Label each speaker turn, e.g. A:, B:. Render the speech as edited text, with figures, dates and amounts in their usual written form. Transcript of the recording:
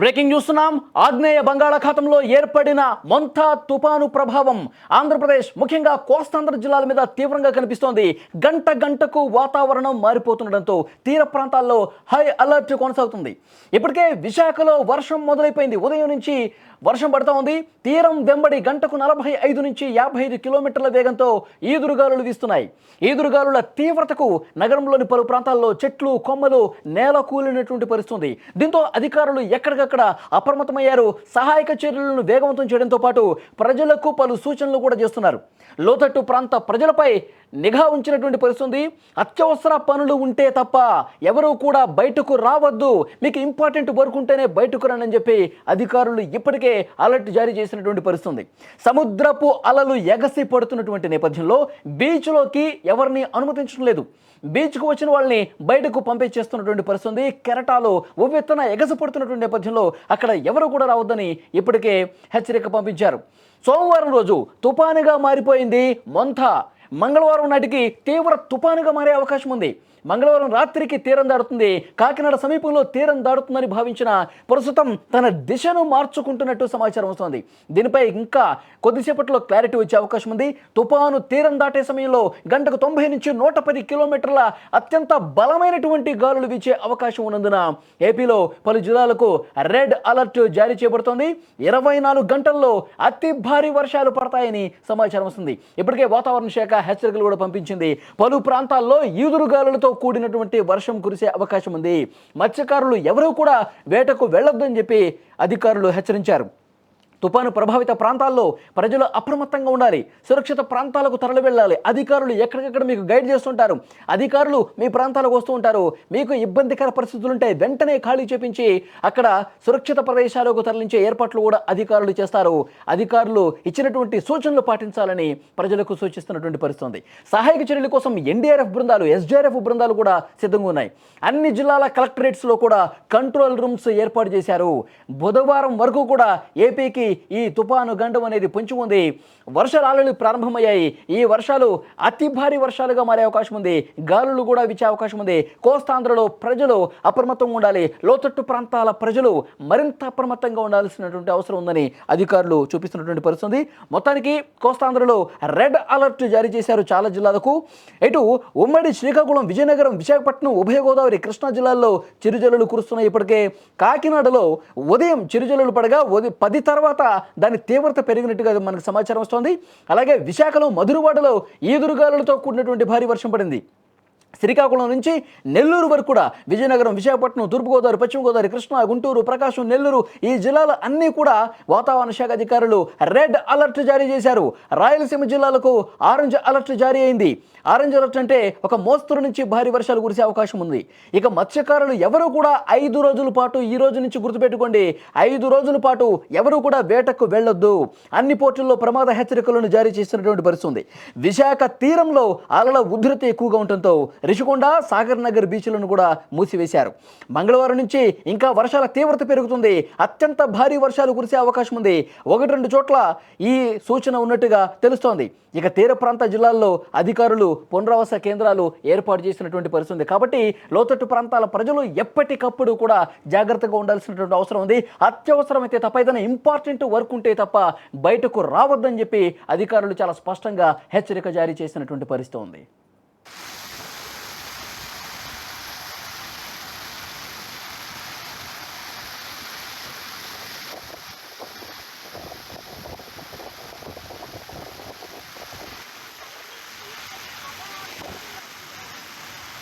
A: Breaking చూస్తున్నాం. ఆగ్నేయ బంగాళాఖాతంలో ఏర్పడిన మొంతా తుపాను ప్రభావం ఆంధ్రప్రదేశ్ ముఖ్యంగా కోస్తాంధ్ర జిల్లాల మీద తీవ్రంగా కనిపిస్తోంది. గంట గంటకు వాతావరణం మారిపోతుండడంతో తీర ప్రాంతాల్లో హై అలర్ట్ కొనసాగుతుంది. ఇప్పటికే విశాఖలో వర్షం మొదలైపోయింది. ఉదయం నుంచి వర్షం పడుతూ ఉంది. తీరం వెంబడి గంటకు 45 నుంచి 55 కిలోమీటర్ల వేగంతో ఈదురుగాలులు వీస్తున్నాయి. ఈదురుగాలుల తీవ్రతకు నగరంలోని పలు ప్రాంతాల్లో చెట్లు కొమ్మలు నేల కూలినటువంటి పరిస్థితుంది. దీంతో అధికారులు ఎక్కడికక్కడ అప్రమత్తమయ్యారు. సహాయక చర్యలను వేగవంతం చేయడంతో పాటు ప్రజలకు పలు సూచనలు కూడా చేస్తున్నారు. లోతట్టు ప్రాంత ప్రజలపై నిఘా ఉంచినటువంటి పరిస్థితుంది. అత్యవసర పనులు ఉంటే తప్ప ఎవరూ కూడా బయటకు రావద్దు, మీకు ఇంపార్టెంట్ వర్క్ ఉంటేనే బయటకు రండి అని చెప్పి అధికారులు ఇప్పటికే అలర్ట్ జారీ చేసినటువంటి పరిస్థితుంది. సముద్రపు అలలు ఎగసి పడుతున్నటువంటి నేపథ్యంలో బీచ్లోకి ఎవరిని అనుమతించడం లేదు. బీచ్కు వచ్చిన వాళ్ళని బయటకు పంపించేస్తున్నటువంటి పరిస్థితుంది. కెరటాలు ఉవ్వెత్తున ఎగసిపడుతున్నటువంటి నేపథ్యంలో అక్కడ ఎవరు కూడా రావద్దని ఇప్పటికే హెచ్చరిక పంపించారు. సోమవారం రోజు తుపానుగా మారిపోయింది మొంతా. మంగళవారం నాటికి తీవ్ర తుపానుగా మారే అవకాశం ఉంది. మంగళవారం రాత్రికి తీరం దాడుతుంది. కాకినాడ సమీపంలో తీరం దాడుతుందని భావించిన ప్రస్తుతం తన దిశను మార్చుకుంటున్నట్టు సమాచారం వస్తుంది. దీనిపై ఇంకా కొద్దిసేపట్లో క్లారిటీ వచ్చే అవకాశం ఉంది. తుపాను తీరం దాటే సమయంలో గంటకు 90 నుంచి 110 కిలోమీటర్ల అత్యంత బలమైనటువంటి గాలులు వీచే అవకాశం ఉన్నందున ఏపీలో పలు జిల్లాలకు రెడ్ అలర్ట్ జారీ చేయబడుతోంది. 24 గంటల్లో అతి భారీ వర్షాలు పడతాయని సమాచారం వస్తుంది. ఇప్పటికే వాతావరణ శాఖ హెచ్చరికలు కూడా పంపించింది. పలు ప్రాంతాల్లో ఈదురుగాలులతో కూడినటువంటి వర్షం కురిసే అవకాశం ఉంది. మత్స్యకారులు ఎవరూ కూడా వేటకు వెళ్ళొద్దని చెప్పి అధికారులు హెచ్చరించారు. తుపాను ప్రభావిత ప్రాంతాల్లో ప్రజలు అప్రమత్తంగా ఉండాలి. సురక్షిత ప్రాంతాలకు తరలి వెళ్ళాలి. అధికారులు ఎక్కడికక్కడ మీకు గైడ్ చేస్తుంటారు. అధికారులు మీ ప్రాంతాలకు వస్తూ ఉంటారు. మీకు ఇబ్బందికర పరిస్థితులు ఉంటే వెంటనే ఖాళీ చేపించి అక్కడ సురక్షిత ప్రదేశాలకు తరలించే ఏర్పాట్లు కూడా అధికారులు చేస్తారు. అధికారులు ఇచ్చినటువంటి సూచనలు పాటించాలని ప్రజలకు సూచిస్తున్నటువంటి పరిస్థితి. సహాయక చర్యల కోసం ఎన్డీఆర్ఎఫ్ బృందాలు, ఎస్డీఆర్ఎఫ్ బృందాలు కూడా సిద్ధంగా ఉన్నాయి. అన్ని జిల్లాల కలెక్టరేట్స్లో కూడా కంట్రోల్ రూమ్స్ ఏర్పాటు చేశారు. బుధవారం వరకు కూడా ఏపీకి ఈ తుపాను గండం అనేది పొంచి ఉంది. వర్షాలు ఆల్రెడీ ప్రారంభమయ్యాయి. ఈ వర్షాలు అతి భారీ వర్షాలుగా మారే అవకాశం ఉంది. గాలులు కూడా వీచే అవకాశం ఉంది. కోస్తాంధ్రలో ప్రజలు అప్రమత్తంగా ఉండాలి. లోతట్టు ప్రాంతాల ప్రజలు మరింత అప్రమత్తంగా ఉండాల్సినటువంటి అవసరం ఉందని అధికారులు చూపిస్తున్నటువంటి పరిస్థితి. మొత్తానికి కోస్తాంధ్రలో రెడ్ అలర్ట్ జారీ చేశారు చాలా జిల్లాలకు. ఇటు ఉమ్మడి శ్రీకాకుళం, విజయనగరం, విశాఖపట్నం, ఉభయ గోదావరి, కృష్ణా జిల్లాల్లో చిరుజల్లులు కురుస్తున్నాయి. ఇప్పటికే కాకినాడలో ఉదయం చిరుజల్లులు పడగా 10 తర్వాత దాని తీవ్రత పెరిగినట్టుగా మనకు సమాచారం వస్తోంది. అలాగే విశాఖలో మధురవాడలో ఈదురుగాలులతో కూడినటువంటి భారీ వర్షం పడింది. శ్రీకాకుళం నుంచి నెల్లూరు వరకు కూడా విజయనగరం, విశాఖపట్నం, తూర్పుగోదావరి, పశ్చిమ గోదావరి, కృష్ణా, గుంటూరు, ప్రకాశం, నెల్లూరు ఈ జిల్లాల అన్నీ కూడా వాతావరణ శాఖ అధికారులు రెడ్ అలర్ట్ జారీ చేశారు. రాయలసీమ జిల్లాలకు ఆరెంజ్ అలర్ట్ జారీ అయింది. ఆరెంజ్ అలర్ట్ అంటే ఒక మోస్తరు నుంచి భారీ వర్షాలు కురిసే అవకాశం ఉంది. ఇక మత్స్యకారులు ఎవరు కూడా 5 రోజుల పాటు, ఈ రోజు నుంచి గుర్తుపెట్టుకోండి, 5 రోజుల పాటు ఎవరు కూడా వేటకు వెళ్ళొద్దు. అన్ని పోర్టుల్లో ప్రమాద హెచ్చరికలను జారీ చేస్తున్నటువంటి పరిస్థితి ఉంది. విశాఖ తీరంలో అలల ఉధృతి ఎక్కువగా ఉండటంతో రిషికొండ, సాగర్ నగర్ బీచ్లను కూడా మూసివేశారు. మంగళవారం నుంచి ఇంకా వర్షాల తీవ్రత పెరుగుతుంది. అత్యంత భారీ వర్షాలు కురిసే అవకాశం ఉంది. 1-2 చోట్ల ఈ సూచన ఉన్నట్టుగా తెలుస్తోంది. ఇక తీర ప్రాంత జిల్లాల్లో అధికారులు పునరావాస కేంద్రాలు ఏర్పాటు చేసినటువంటి పరిస్థితి. కాబట్టి లోతట్టు ప్రాంతాల ప్రజలు ఎప్పటికప్పుడు కూడా జాగ్రత్తగా ఉండాల్సినటువంటి అవసరం ఉంది. అత్యవసరమైతే తప్ప, ఏదైనా ఇంపార్టెంట్ వర్క్ ఉంటే తప్ప బయటకు రావద్దని చెప్పి అధికారులు చాలా స్పష్టంగా హెచ్చరిక జారీ చేసినటువంటి పరిస్థితి ఉంది.